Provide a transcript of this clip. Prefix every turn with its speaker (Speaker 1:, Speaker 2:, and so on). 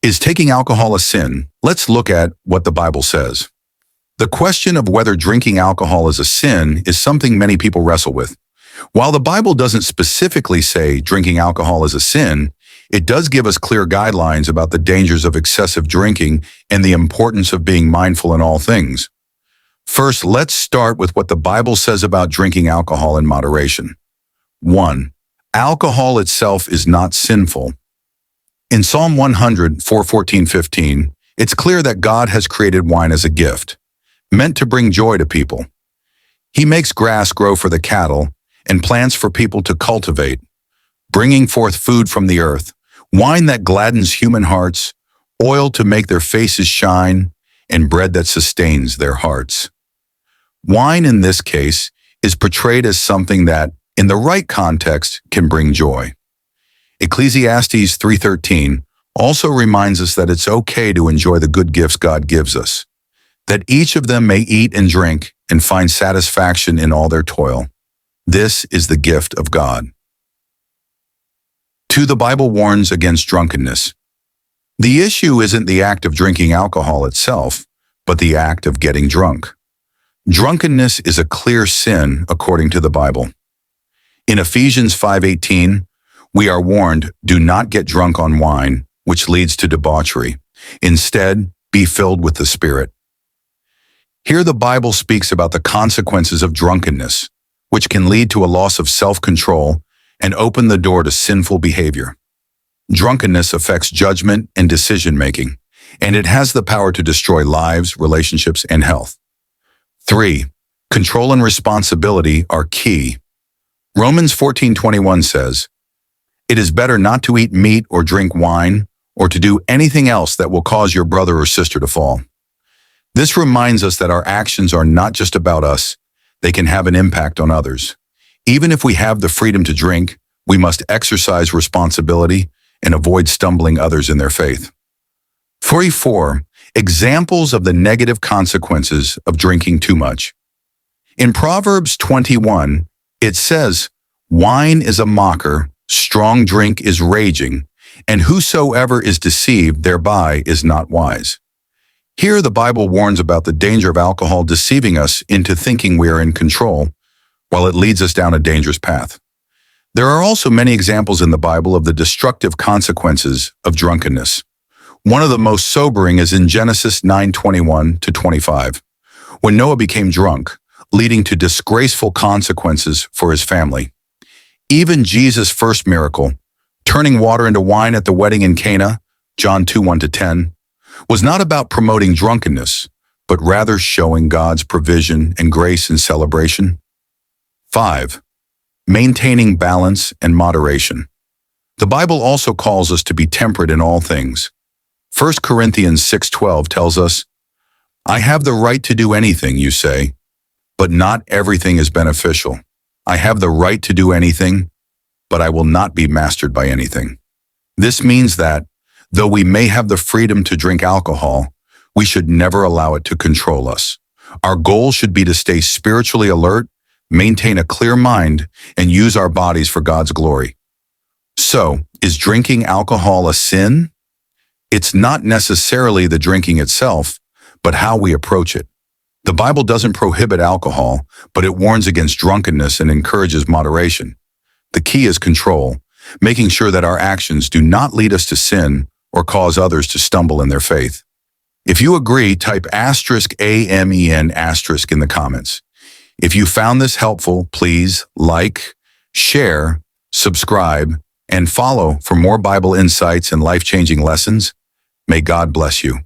Speaker 1: Is taking alcohol a sin? Let's look at what the Bible says. The question of whether drinking alcohol is a sin is something many people wrestle with. While the Bible doesn't specifically say drinking alcohol is a sin, it does give us clear guidelines about the dangers of excessive drinking and the importance of being mindful in all things. First, let's start with what the Bible says about drinking alcohol in moderation. 1. Alcohol itself is not sinful. In Psalm 100, 4:14-15, it's clear that God has created wine as a gift, meant to bring joy to people. He makes grass grow for the cattle and plants for people to cultivate, bringing forth food from the earth, wine that gladdens human hearts, oil to make their faces shine, and bread that sustains their hearts. Wine, in this case, is portrayed as something that, in the right context, can bring joy. Ecclesiastes 3:13 also reminds us that it's okay to enjoy the good gifts God gives us, that each of them may eat and drink and find satisfaction in all their toil. This is the gift of God. 2. The Bible warns against drunkenness. The issue isn't the act of drinking alcohol itself, but the act of getting drunk. Drunkenness is a clear sin according to the Bible. In Ephesians 5:18, we are warned, do not get drunk on wine, which leads to debauchery. Instead, be filled with the Spirit. Here the Bible speaks about the consequences of drunkenness, which can lead to a loss of self-control and open the door to sinful behavior. Drunkenness affects judgment and decision-making, and it has the power to destroy lives, relationships, and health. 3. Control and responsibility are key. Romans 14:21 says, "It is better not to eat meat or drink wine or to do anything else that will cause your brother or sister to fall." This reminds us that our actions are not just about us, they can have an impact on others. Even if we have the freedom to drink, we must exercise responsibility and avoid stumbling others in their faith. 4. Examples of the negative consequences of drinking too much. In Proverbs 21, it says, "Wine is a mocker, strong drink is raging, and whosoever is deceived thereby is not wise." Here the Bible warns about the danger of alcohol deceiving us into thinking we are in control, while it leads us down a dangerous path. There are also many examples in the Bible of the destructive consequences of drunkenness. One of the most sobering is in Genesis 9:21-25, when Noah became drunk, leading to disgraceful consequences for his family. Even Jesus' first miracle, turning water into wine at the wedding in Cana, John 2:1-10, was not about promoting drunkenness, but rather showing God's provision and grace and celebration. 5. Maintaining balance and moderation. The Bible also calls us to be temperate in all things. 1 Corinthians 6:12 tells us, "I have the right to do anything, you say, but not everything is beneficial. I have the right to do anything, but I will not be mastered by anything." This means that, though we may have the freedom to drink alcohol, we should never allow it to control us. Our goal should be to stay spiritually alert, maintain a clear mind, and use our bodies for God's glory. So, is drinking alcohol a sin? It's not necessarily the drinking itself, but how we approach it. The Bible doesn't prohibit alcohol, but it warns against drunkenness and encourages moderation. The key is control, making sure that our actions do not lead us to sin or cause others to stumble in their faith. If you agree, type *AMEN* in the comments. If you found this helpful, please like, share, subscribe, and follow for more Bible insights and life-changing lessons. May God bless you.